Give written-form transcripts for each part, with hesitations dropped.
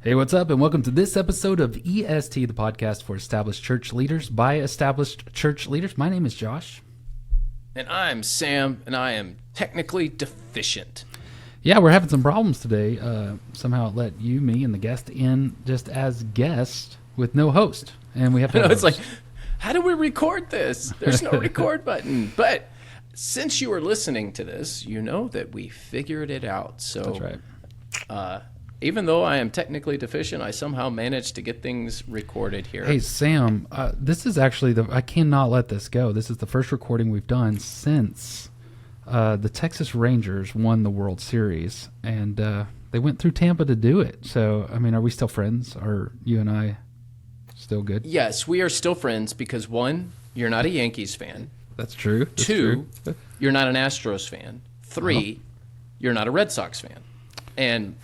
Hey, what's up, and welcome to this episode of EST, the podcast for established church leaders by established church leaders. My name is Josh. And I'm Sam, and I am technically deficient. Yeah, we're having some problems today. Somehow it let you, me, and the guest in just as guest with no host. And we have to have It's like, how do we record this? There's no record button. But since you are listening to this, you know that we figured it out. So That's right. Even though I am technically deficient, I somehow managed to get things recorded here. Hey, Sam, this is actually I cannot let this go. This is the first recording we've done since the Texas Rangers won the World Series, and they went through Tampa to do it. So, I mean, are we still friends? Are you and I still good? Yes, we are still friends because, one, you're not a Yankees fan. That's true. That's Two, true. You're not an Astros fan. Three, You're not a Red Sox fan. And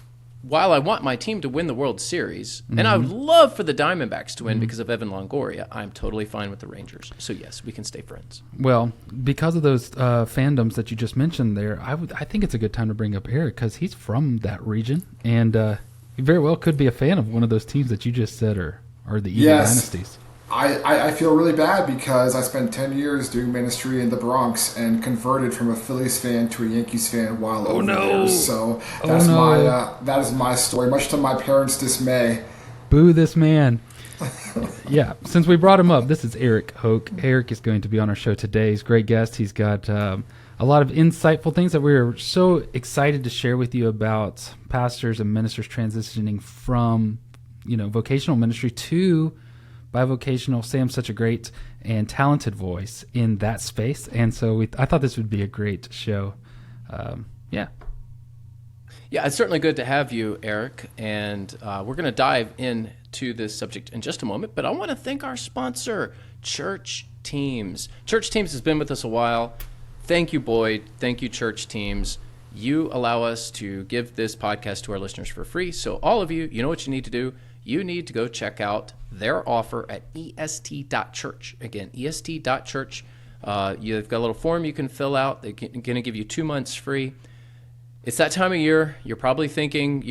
while I want my team to win the World Series, and I would love for the Diamondbacks to win because of Evan Longoria, I'm totally fine with the Rangers. So yes, we can stay friends. Well, because of those fandoms that you just mentioned there, I think it's a good time to bring up Eric because he's from that region, and he very well could be a fan of one of those teams that you just said are the evil dynasties. I feel really bad because I spent 10 years doing ministry in the Bronx and converted from a Phillies fan to a Yankees fan while over there. So that is my story, much to my parents' dismay. Boo this man. Yeah, since we brought him up, this is Eric Hoke. Eric is going to be on our show today. He's a great guest. He's got a lot of insightful things that we're so excited to share with you about pastors and ministers transitioning from, vocational ministry to bivocational. Sam's such a great and talented voice in that space, and so I thought this would be a great show. Yeah, it's certainly good to have you, Eric, and we're going to dive into this subject in just a moment, but I want to thank our sponsor, Church Teams. Church Teams has been with us a while. Thank you, Boyd. Thank you, Church Teams. You allow us to give this podcast to our listeners for free, so all of you, you know what you need to do. You need to go check out their offer at est.church. Again, est.church. You've got a little form you can fill out. They're going to give you 2 months free. It's that time of year. You're probably thinking,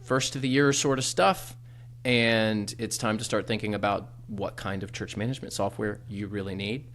first of the year sort of stuff, and it's time to start thinking about what kind of church management software you really need.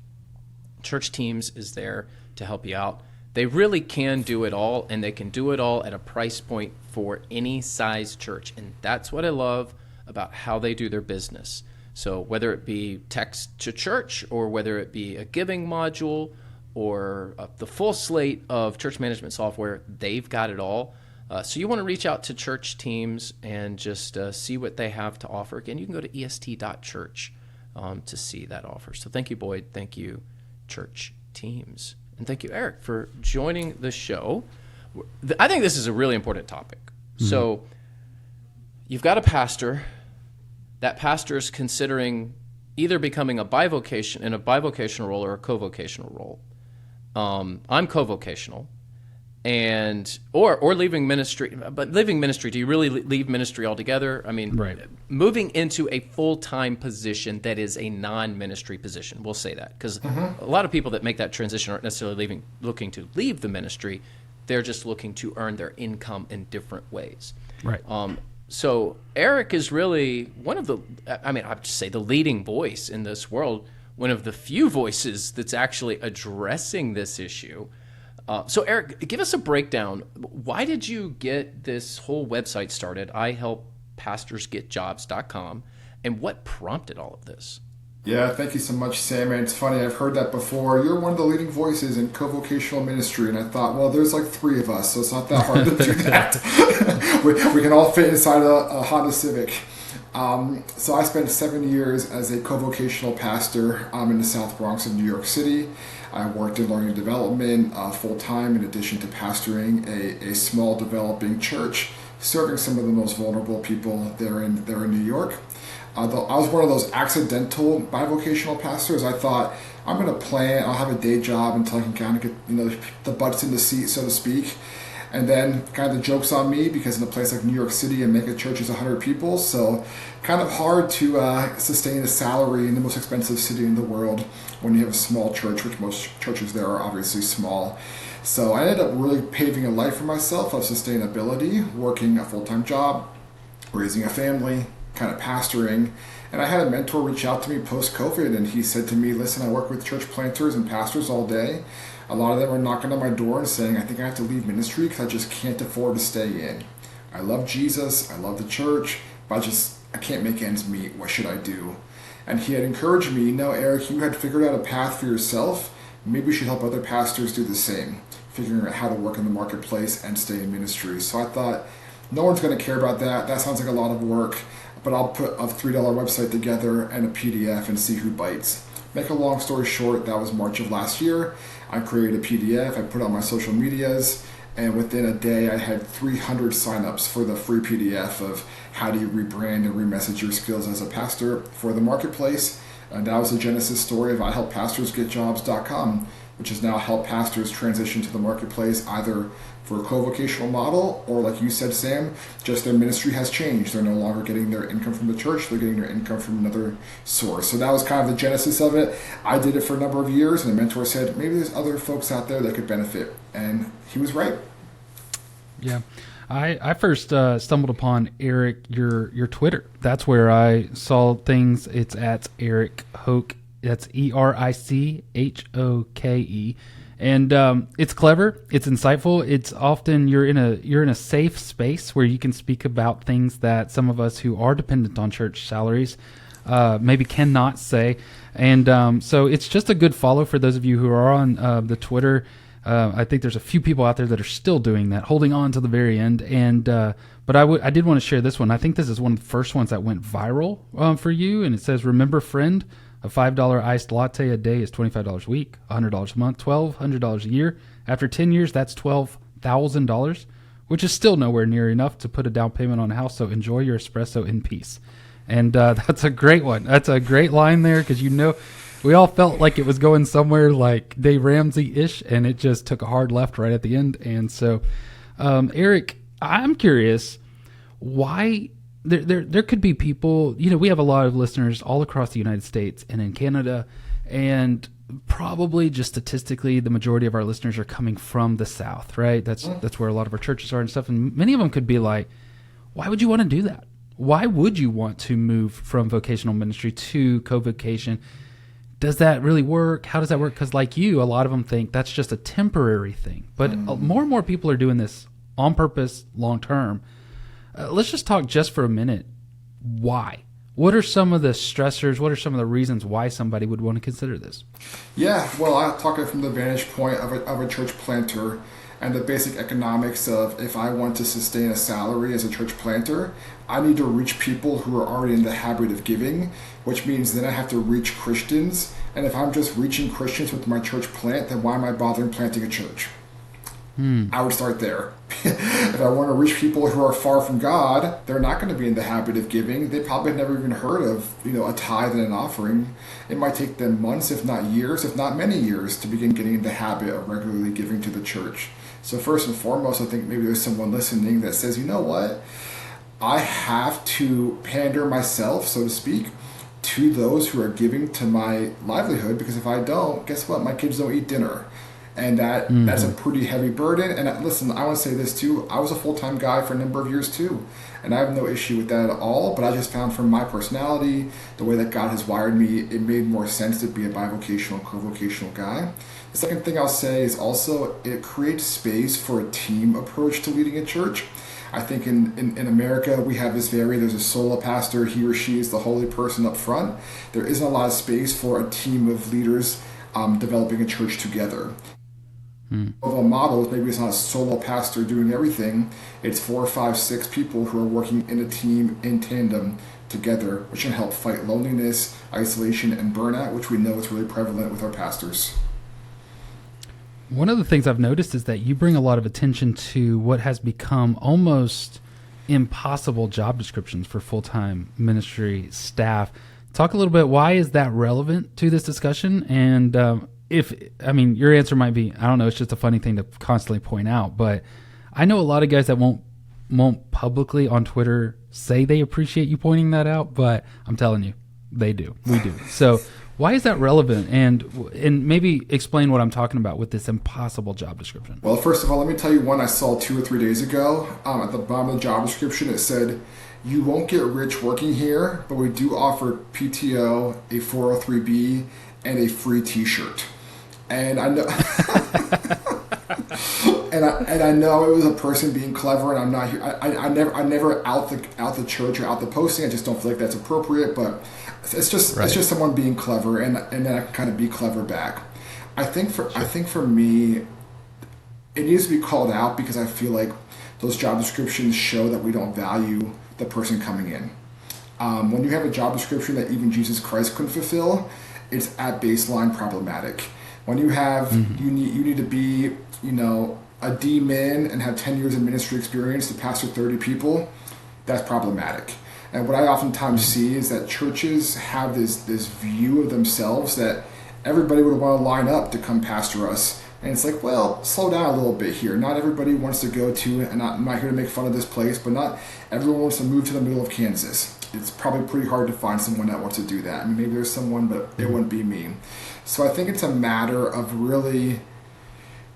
Church Teams is there to help you out. They really can do it all, and they can do it all at a price point for any size church, and that's what I love about how they do their business. So whether it be text to church or whether it be a giving module or the full slate of church management software, they've got it all. So you want to reach out to Church Teams and just see what they have to offer. Again, you can go to est.church to see that offer. So thank you, Boyd. Thank you, Church Teams. And thank you, Eric, for joining the show. I think this is a really important topic. Mm-hmm. So you've got a pastor. That pastor is considering either becoming in a bivocational role or a co-vocational role. I'm co-vocational, or leaving ministry. But leaving ministry, do you really leave ministry altogether? I mean, right. Moving into a full-time position that is a non-ministry position. We'll say that because a lot of people that make that transition aren't necessarily looking to leave the ministry. They're just looking to earn their income in different ways. Right. So Eric is really one of I'd say the leading voice in this world, one of the few voices that's actually addressing this issue. So Eric, give us a breakdown. Why did you get this whole website started, ihelppastorsgetjobs.com, and what prompted all of this? Yeah, thank you so much, Sam. And it's funny, I've heard that before. You're one of the leading voices in co-vocational ministry, and I thought, well, there's like 3 of us, so it's not that hard to do that. we can all fit inside a Honda Civic. So I spent 7 years as a co-vocational pastor in the South Bronx of New York City. I worked in learning and development full-time in addition to pastoring a small developing church, serving some of the most vulnerable people there in New York. I was one of those accidental bivocational pastors. I thought, I'm going to plan, I'll have a day job until I can kind of get the butts in the seat, so to speak. And then kind of the joke's on me because in a place like New York City, a mega church is 100 people. So kind of hard to sustain a salary in the most expensive city in the world when you have a small church, which most churches there are obviously small. So I ended up really paving a life for myself of sustainability, working a full-time job, raising a family, kind of pastoring. And I had a mentor reach out to me post-COVID, and he said to me, listen, I work with church planters and pastors all day. A lot of them are knocking on my door and saying, I think I have to leave ministry because I just can't afford to stay in. I love Jesus, I love the church, but I can't make ends meet. What should I do? And he had encouraged me, no, Eric, you had figured out a path for yourself. Maybe you should help other pastors do the same, figuring out how to work in the marketplace and stay in ministry. So I thought, no one's going to care about that. That sounds like a lot of work, but I'll put a $3 website together and a PDF and see who bites. Make a long story short, that was March of last year. I created a PDF, I put it on my social medias, and within a day I had 300 signups for the free PDF of how do you rebrand and remessage your skills as a pastor for the marketplace. And that was the genesis story of ihelppastorsgetjobs.com, which has now helped pastors transition to the marketplace either for a co-vocational model or, like you said, Sam, just their ministry has changed. They're no longer getting their income from the church, they're getting their income from another source. So that was kind of the genesis of it. I did it for a number of years, and the mentor said, maybe there's other folks out there that could benefit. And he was right. Yeah. I first stumbled upon Eric, your Twitter. That's where I saw things. It's at Eric Hoke. That's ERICHOKE. And it's clever. It's insightful. It's often you're in a safe space where you can speak about things that some of us who are dependent on church salaries maybe cannot say. And so it's just a good follow for those of you who are on the Twitter. I think there's a few people out there that are still doing that, holding on to the very end. And but I did want to share this one. I think this is one of the first ones that went viral for you. And it says, remember, friend, a $5 iced latte a day is $25 a week, $100 a month, $1,200 a year. After 10 years, that's $12,000, which is still nowhere near enough to put a down payment on a house. So enjoy your espresso in peace. And that's a great one. That's a great line there because, we all felt like it was going somewhere like Dave Ramsey-ish, and it just took a hard left right at the end. And so, Eric, I'm curious why there could be people, we have a lot of listeners all across the United States and in Canada, and probably just statistically, the majority of our listeners are coming from the South, right? That's where a lot of our churches are and stuff. And many of them could be like, why would you want to do that? Why would you want to move from vocational ministry to co-vocation? Does that really work? How does that work? Because like you, a lot of them think that's just a temporary thing. But more and more people are doing this on purpose, long term. Let's just talk just for a minute. Why? What are some of the stressors? What are some of the reasons why somebody would want to consider this? Yeah, well, I'm talking from the vantage point of a church planter and the basic economics of if I want to sustain a salary as a church planter, I need to reach people who are already in the habit of giving, which means then I have to reach Christians. And if I'm just reaching Christians with my church plant, then why am I bothering planting a church? I would start there. If I want to reach people who are far from God, they're not going to be in the habit of giving. They probably have never even heard of, a tithe and an offering. It might take them months, if not years, if not many years, to begin getting in the habit of regularly giving to the church. So first and foremost, I think maybe there's someone listening that says, you know what? I have to pander myself, so to speak, to those who are giving to my livelihood, because if I don't, guess what? My kids don't eat dinner. And that's a pretty heavy burden. And listen, I want to say this too. I was a full-time guy for a number of years too. And I have no issue with that at all. But I just found from my personality, the way that God has wired me, it made more sense to be a bivocational, co-vocational guy. The second thing I'll say is also it creates space for a team approach to leading a church. I think in America, we have there's a solo pastor, he or she is the holy person up front. There isn't a lot of space for a team of leaders developing a church together. Of a model, maybe it's not a solo pastor doing everything. It's 4, 5, 6 people who are working in a team in tandem together, which can help fight loneliness, isolation, and burnout, which we know is really prevalent with our pastors. One of the things I've noticed is that you bring a lot of attention to what has become almost impossible job descriptions for full-time ministry staff. Talk a little bit, why is that relevant to this discussion? And your answer might be, I don't know, it's just a funny thing to constantly point out, but I know a lot of guys that won't publicly on Twitter say they appreciate you pointing that out, but I'm telling you, they do. We do. So why is that relevant? And maybe explain what I'm talking about with this impossible job description. Well, first of all, let me tell you one I saw 2 or 3 days ago. At the bottom of the job description, it said, you won't get rich working here, but we do offer PTO, a 403B, and a free T-shirt. And I know, and I know it was a person being clever, and I'm not here. I never out the church or out the posting. I just don't feel like that's appropriate. But it's just someone being clever, and then I can kind of be clever back. I think for me, it needs to be called out because I feel like those job descriptions show that we don't value the person coming in. When you have a job description that even Jesus Christ couldn't fulfill, it's at baseline problematic. When you have you need to be a D-min and have 10 years of ministry experience to pastor 30 people, that's problematic. And what I oftentimes see is that churches have this view of themselves that everybody would want to line up to come pastor us. And it's like, well, slow down a little bit here. Not everybody wants to go to, and I'm not here to make fun of this place, but not everyone wants to move to the middle of Kansas. It's probably pretty hard to find someone that wants to do that. I mean, maybe there's someone, but it wouldn't be me. So I think it's a matter of really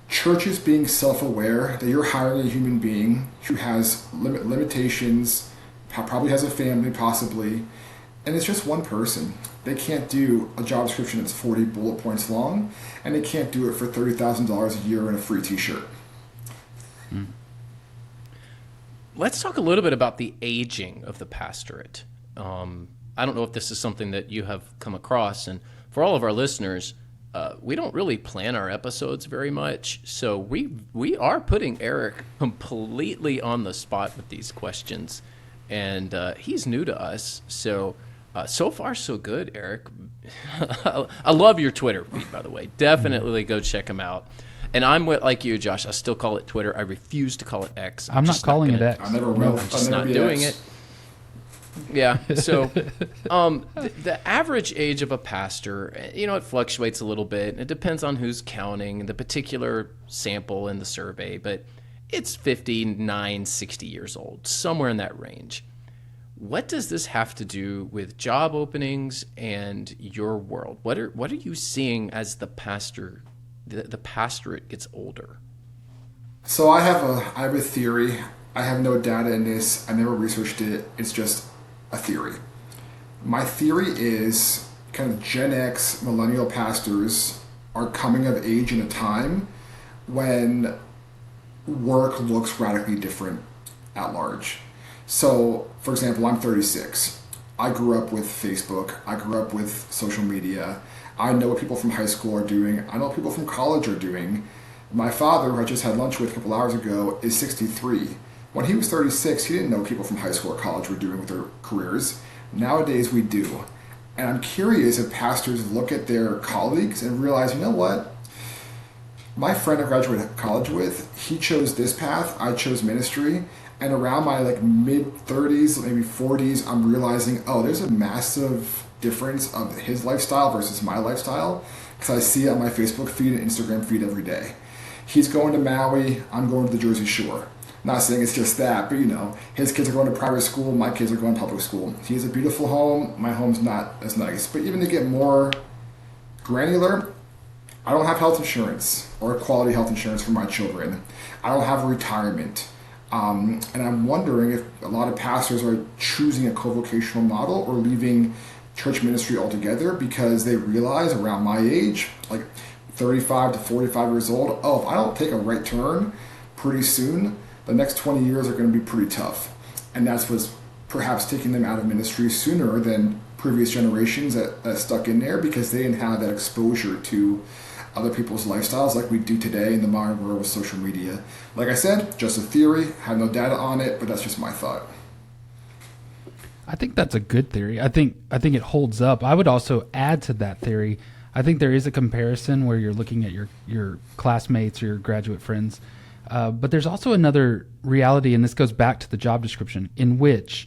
churches being self-aware that you're hiring a human being who has limitations, probably has a family possibly, and it's just one person. They can't do a job description that's 40 bullet points long, and they can't do it for $30,000 a year and a free T-shirt. Let's talk a little bit about the aging of the pastorate. I don't know if this is something that you have come across, and for all of our listeners, we don't really plan our episodes very much, so we are putting Eric completely on the spot with these questions, and he's new to us, so far so good, Eric. I love your Twitter feed, by the way. Definitely go check him out. And I'm like you, Josh. I still call it Twitter. I refuse to call it X. I'm not calling it X. I never will. I'm just not doing it. Yeah. So the average age of a pastor, it fluctuates a little bit. It depends on who's counting the particular sample in the survey, but it's 59, 60 years old, somewhere in that range. What does this have to do with job openings and your world? What are you seeing as the pastorate gets older? So I have a theory. I have no data in this. I never researched it. It's just a theory. My theory is kind of Gen X millennial pastors are coming of age in a time when work looks radically different at large. So, for example, I'm 36. I grew up with Facebook. I grew up with social media. I know what people from high school are doing. I know what people from college are doing. My father, who I just had lunch with a couple hours ago, is 63. When he was 36, he didn't know what people from high school or college were doing with their careers. Nowadays, we do. And I'm curious if pastors look at their colleagues and realize, you know what? My friend I graduated college with, he chose this path. I chose ministry. And around my mid-30s, maybe 40s, I'm realizing, there's a massive difference of his lifestyle versus my lifestyle, because I see it on my Facebook feed and Instagram feed every day. He's going to Maui, I'm going to the Jersey Shore. Not saying it's just that, but his kids are going to private school, my kids are going to public school. He has a beautiful home, my home's not as nice. But even to get more granular, I don't have health insurance or quality health insurance for my children. I don't have a retirement. And I'm wondering if a lot of pastors are choosing a co-vocational model or leaving church ministry altogether because they realize around my age, like 35 to 45 years old, if I don't take a right turn pretty soon, the next 20 years are going to be pretty tough. And that's what's perhaps taking them out of ministry sooner than previous generations that stuck in there because they didn't have that exposure to other people's lifestyles like we do today in the modern world with social media. Like I said, just a theory, have no data on it, but that's just my thought. I think that's a good theory. I think it holds up. I would also add to that theory. I think there is a comparison where you're looking at your classmates or your graduate friends, but there's also another reality, and this goes back to the job description, in which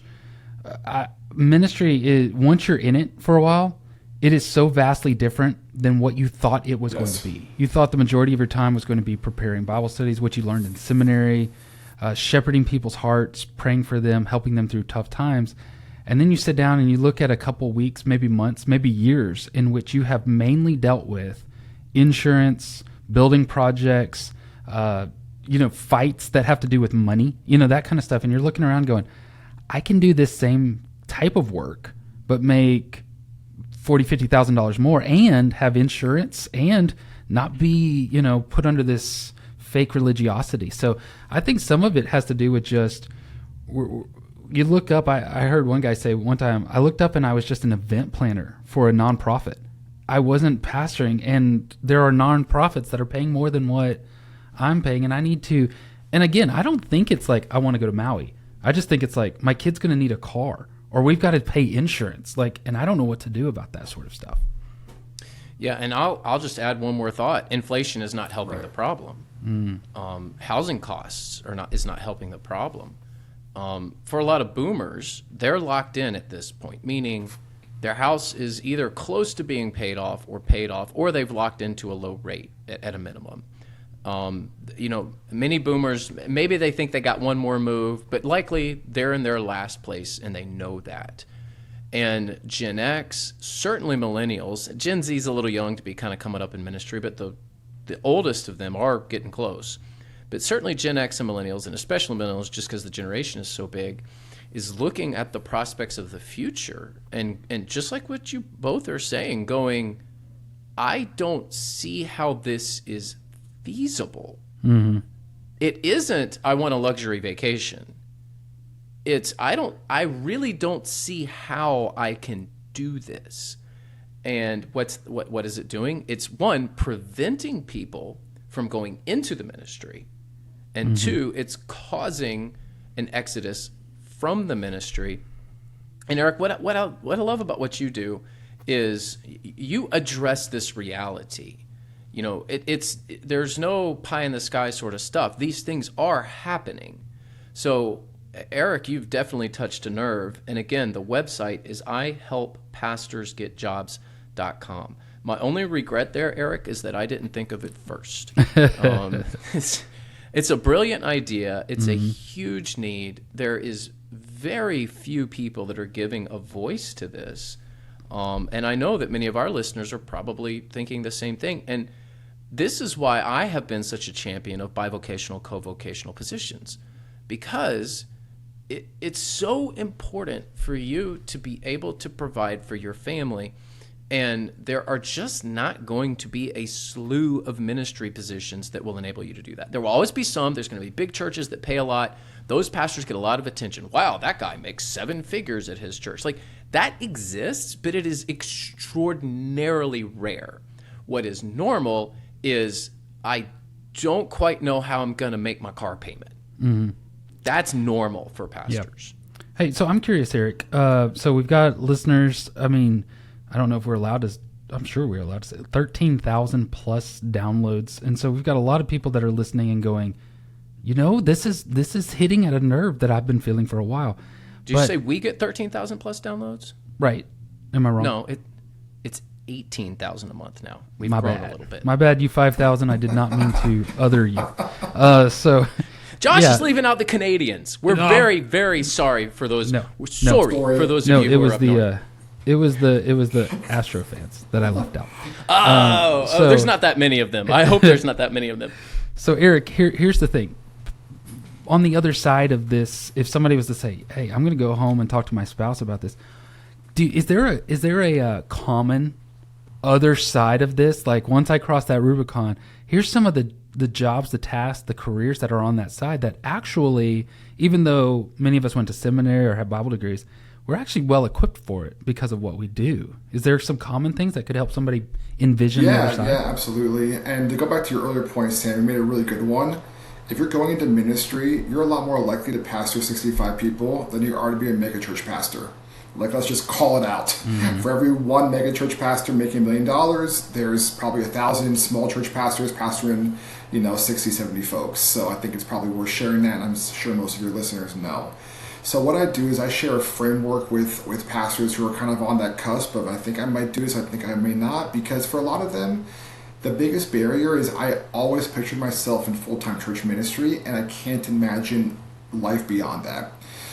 ministry is, once you're in it for a while, it is so vastly different than what you thought it was going to be. You thought the majority of your time was going to be preparing Bible studies, what you learned in seminary, shepherding people's hearts, praying for them, helping them through tough times. And then you sit down and you look at a couple weeks, maybe months, maybe years in which you have mainly dealt with insurance, building projects, fights that have to do with money, that kind of stuff. And you're looking around going, I can do this same type of work, but make $40,000-$50,000 more and have insurance and not be, put under this fake religiosity. So I think some of it has to do with just, you look up, I heard one guy say one time, I looked up and I was just an event planner for a nonprofit. I wasn't pastoring, and there are nonprofits that are paying more than what I'm paying, and I need to, and again, I don't think it's like I want to go to Maui. I just think it's like my kid's going to need a car, or we've got to pay insurance, and I don't know what to do about that sort of stuff. Yeah, and I'll just add one more thought. Inflation is not helping the problem. Housing costs is not helping the problem. For a lot of boomers, they're locked in at this point, meaning their house is either close to being paid off, or they've locked into a low rate at a minimum. Many boomers, maybe they think they got one more move, but likely they're in their last place and they know that. And Gen X, certainly millennials, Gen Z is a little young to be kind of coming up in ministry, but the oldest of them are getting close. But certainly Gen X and millennials, and especially millennials, just because the generation is so big, is looking at the prospects of the future. And just like what you both are saying, going, I don't see how this is feasible. Mm-hmm. It isn't, I want a luxury vacation. It's, I really don't see how I can do this. And what is it doing? It's one, preventing people from going into the ministry. And two, it's causing an exodus from the ministry. And Eric, what I love about what you do is you address this reality. There's no pie in the sky sort of stuff. These things are happening. So Eric, you've definitely touched a nerve. And again, the website is ihelppastorsgetjobs.com. My only regret there, Eric, is that I didn't think of it first. It's a brilliant idea. It's a huge need. There is very few people that are giving a voice to this. And I know that many of our listeners are probably thinking the same thing. And this is why I have been such a champion of bivocational, co-vocational positions, because it's so important for you to be able to provide for your family. And there are just not going to be a slew of ministry positions that will enable you to do that. There will always be some. There's going to be big churches that pay a lot. Those pastors get a lot of attention. Wow, that guy makes 7 figures at his church. That exists, but it is extraordinarily rare. What is normal is I don't quite know how I'm going to make my car payment. Mm-hmm. That's normal for pastors. Yep. Hey, so I'm curious, Eric. So we've got listeners. I mean, I don't know if we're allowed to. I'm sure we're allowed to say 13,000 plus downloads, and so we've got a lot of people that are listening and going, this is hitting at a nerve that I've been feeling for a while. Did you say we get 13,000 plus downloads? Right. Am I wrong? No, it's 18,000 a month now. We've grown a little bit. My bad, you 5,000. I did not mean to other you. So. Josh is leaving out the Canadians. We're very, very sorry for those. We're sorry for those of you who are up north. It was the Astro fans that I left out. So there's not that many of them. I hope there's not that many of them. So Eric, here's the thing. On the other side of this, if somebody was to say, "Hey, I'm going to go home and talk to my spouse about this," is there a common other side of this? Like, once I cross that Rubicon, here's some of the jobs, the tasks, the careers that are on that side that actually, even though many of us went to seminary or have Bible degrees, we're actually well equipped for it because of what we do. Is there some common things that could help somebody envision the other side? Yeah, absolutely. And to go back to your earlier point, Sam, you made a really good one. If you're going into ministry, you're a lot more likely to pastor 65 people than you are to be a megachurch pastor. Let's just call it out. Mm-hmm. For every one megachurch pastor making $1 million, there's probably 1,000 small church pastors pastoring, 60, 70 folks. So I think it's probably worth sharing that, and I'm sure most of your listeners know. So what I do is I share a framework with pastors who are kind of on that cusp of I think I might do this, I think I may not, because for a lot of them, the biggest barrier is I always pictured myself in full-time church ministry, and I can't imagine life beyond that.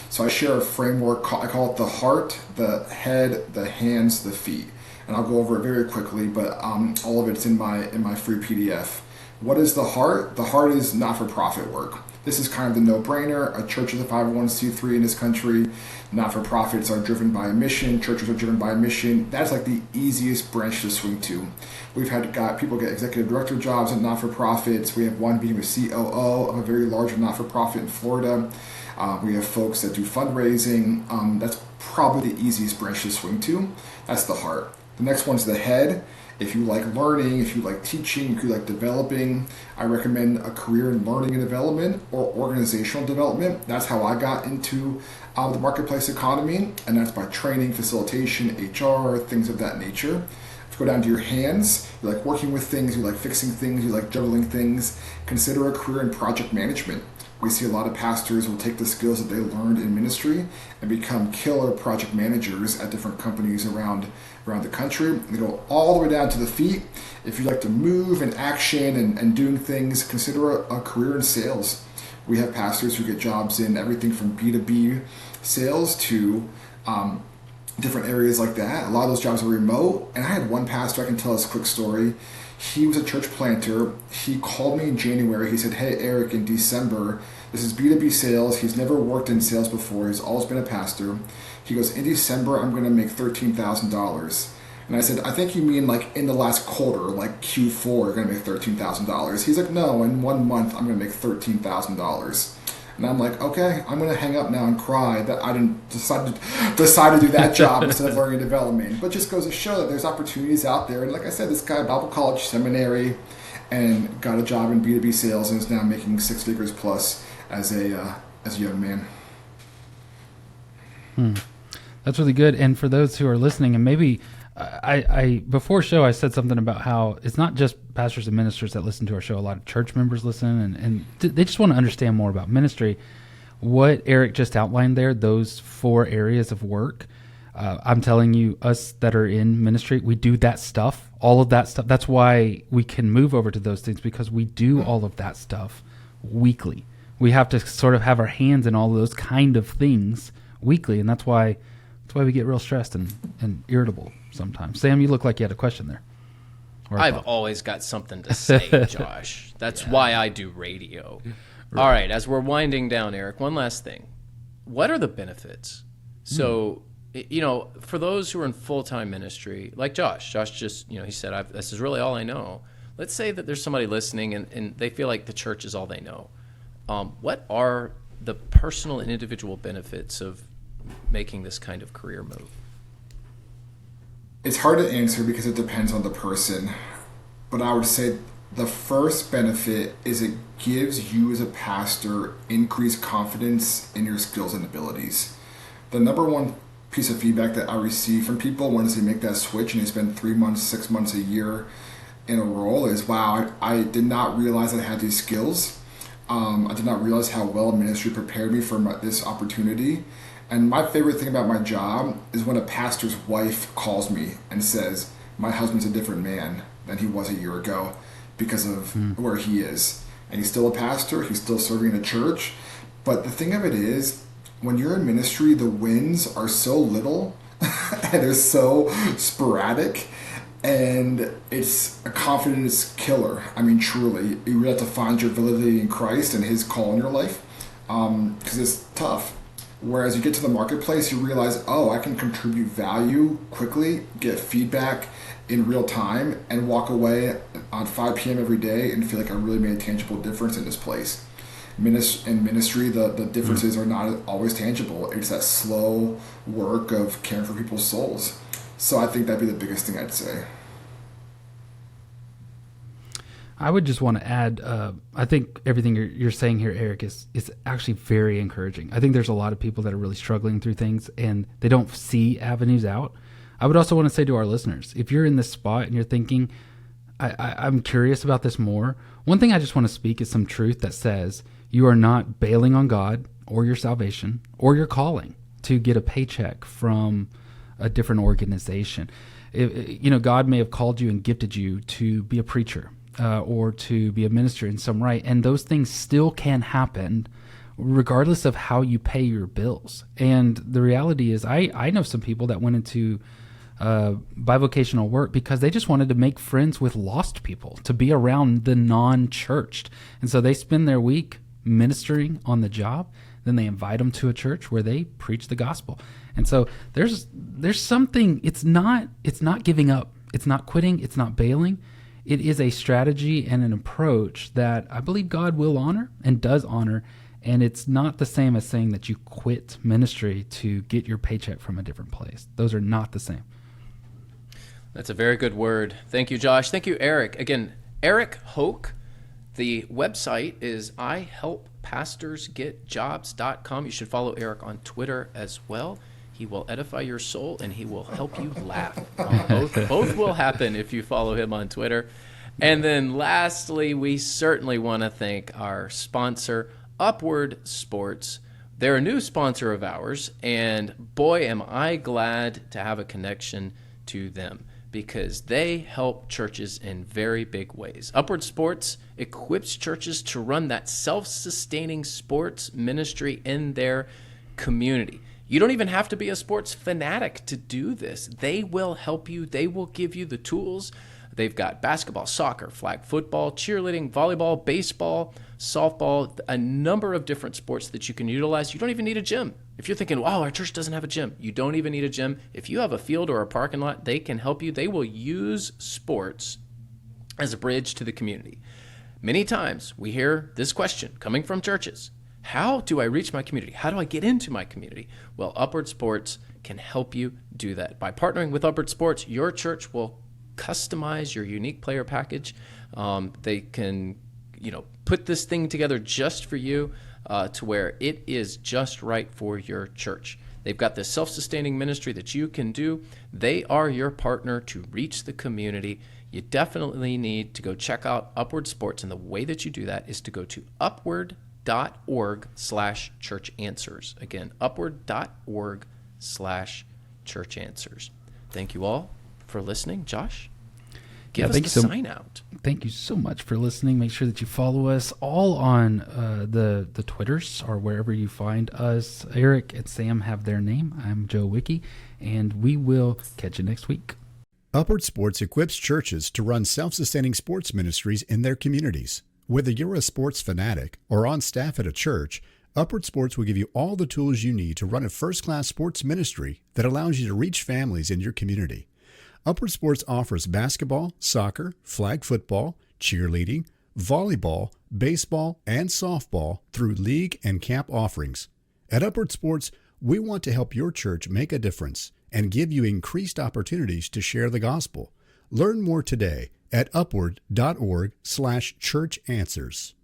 So I share a framework, I call it the heart, the head, the hands, the feet. And I'll go over it very quickly, but all of it's in my free PDF. What is the heart? The heart is not-for-profit work. This is kind of the no-brainer. A church is a 501c3 in this country. Not-for-profits are driven by a mission. Churches are driven by a mission. That's like the easiest branch to swing to. We've got people get executive director jobs at not-for-profits. We have one being a COO of a very large not-for-profit in Florida. We have folks that do fundraising. That's probably the easiest branch to swing to. That's the heart. The next one's the head. If you like learning, if you like teaching, if you like developing, I recommend a career in learning and development or organizational development. That's how I got into the marketplace economy, and that's by training, facilitation, HR, things of that nature. If you go down to your hands, you like working with things, you like fixing things, you like juggling things, consider a career in project management. We see a lot of pastors will take the skills that they learned in ministry and become killer project managers at different companies around the country. They go all the way down to the feet. If you like to move and action and doing things, consider a career in sales. We have pastors who get jobs in everything from B2B sales to different areas like that. A lot of those jobs are remote. And I had one pastor, I can tell this quick story. He was a church planter. He called me in January. He said, "Hey, Eric, in December, this is B2B sales. He's never worked in sales before. He's always been a pastor." He goes, "In December, I'm going to make $13,000. And I said, "I think you mean like in the last quarter, like Q4, you're going to make $13,000. He's like, "No, in 1 month, I'm going to make $13,000. And I'm like, okay, I'm going to hang up now and cry that I didn't decide to do that job instead of learning development. But just goes to show that there's opportunities out there. And like I said, this guy, Bible college, seminary, and got a job in B2B sales and is now making 6 figures plus as a young man. That's really good. And for those who are listening, and maybe I before show I said something about how it's not just pastors and ministers that listen to our show. A lot of church members listen, and they just want to understand more about ministry. What Eric just outlined there, those 4 areas of work, I'm telling you, us that are in ministry, we do that stuff, all of that stuff. That's why we can move over to those things, because we do all of that stuff weekly. We have to sort of have our hands in all of those kind of things weekly, and that's why we get real stressed and irritable sometimes. Sam, you look like you had a question there. I've always got something to say, Josh. That's why I do radio. Right. All right, as we're winding down, Eric, one last thing. What are the benefits? So, for those who are in full-time ministry, like Josh just, he said, this is really all I know. Let's say that there's somebody listening and they feel like the church is all they know. What are the personal and individual benefits of making this kind of career move? It's hard to answer because it depends on the person, but I would say the first benefit is it gives you as a pastor increased confidence in your skills and abilities. The number one piece of feedback that I receive from people once they make that switch and they spend 3 months, 6 months, a year in a role is, wow, I did not realize I had these skills. I did not realize how well ministry prepared me for this opportunity. And my favorite thing about my job is when a pastor's wife calls me and says, "My husband's a different man than he was a year ago because of where he is. And he's still a pastor, he's still serving in a church." But the thing of it is, when you're in ministry, the wins are so little and they're so sporadic, and it's a confidence killer. I mean, truly, you really have to find your validity in Christ and his call in your life, because it's tough. Whereas you get to the marketplace, you realize, oh, I can contribute value quickly, get feedback in real time, and walk away on 5 p.m. every day and feel like I really made a tangible difference in this place. In ministry, the differences are not always tangible. It's that slow work of caring for people's souls. So I think that'd be the biggest thing I'd say. I would just want to add, I think everything you're saying here, Eric, is actually very encouraging. I think there's a lot of people that are really struggling through things and they don't see avenues out. I would also want to say to our listeners, if you're in this spot and you're thinking, I'm curious about this more, one thing I just want to speak is some truth that says you are not bailing on God or your salvation or your calling to get a paycheck from a different organization. God may have called you and gifted you to be a preacher, or to be a minister in some right. And those things still can happen regardless of how you pay your bills. And the reality is I know some people that went into bivocational work because they just wanted to make friends with lost people, to be around the non-churched. And so they spend their week ministering on the job, then they invite them to a church where they preach the gospel. And so there's something, it's not giving up. It's not quitting. It's not bailing. It is a strategy and an approach that I believe God will honor and does honor. And it's not the same as saying that you quit ministry to get your paycheck from a different place. Those are not the same. That's a very good word. Thank you, Josh. Thank you, Eric. Again, Eric Hoke. The website is ihelppastorsgetjobs.com. You should follow Eric on Twitter as well. He will edify your soul, and he will help you laugh. Both will happen if you follow him on Twitter. And then lastly, we certainly want to thank our sponsor, Upward Sports. They're a new sponsor of ours, and boy, am I glad to have a connection to them, because they help churches in very big ways. Upward Sports equips churches to run that self-sustaining sports ministry in their community. You don't even have to be a sports fanatic to do this. They will help you. They will give you the tools. They've got basketball, soccer, flag football, cheerleading, volleyball, baseball, softball, a number of different sports that you can utilize. You don't even need a gym. If you're thinking, wow, our church doesn't have a gym, you don't even need a gym. If you have a field or a parking lot, they can help you. They will use sports as a bridge to the community. Many times we hear this question coming from churches: how do I reach my community? How do I get into my community? Well, Upward Sports can help you do that. By partnering with Upward Sports, your church will customize your unique player package. They can, put this thing together just for you to where it is just right for your church. They've got this self-sustaining ministry that you can do. They are your partner to reach the community. You definitely need to go check out Upward Sports, and the way that you do that is to go to upward.org/church answers. Again, upward.org/church answers. Thank you all for listening. Josh, give us the sign out. Thank you so much for listening. Make sure that you follow us all on the Twitters or wherever you find us. Eric and Sam have their name. I'm Joe Wiki, and we will catch you next week. Upward Sports equips churches to run self-sustaining sports ministries in their communities. Whether you're a sports fanatic or on staff at a church, Upward Sports will give you all the tools you need to run a first-class sports ministry that allows you to reach families in your community. Upward Sports offers basketball, soccer, flag football, cheerleading, volleyball, baseball, and softball through league and camp offerings. At Upward Sports, we want to help your church make a difference and give you increased opportunities to share the gospel. Learn more today at upward.org/church answers.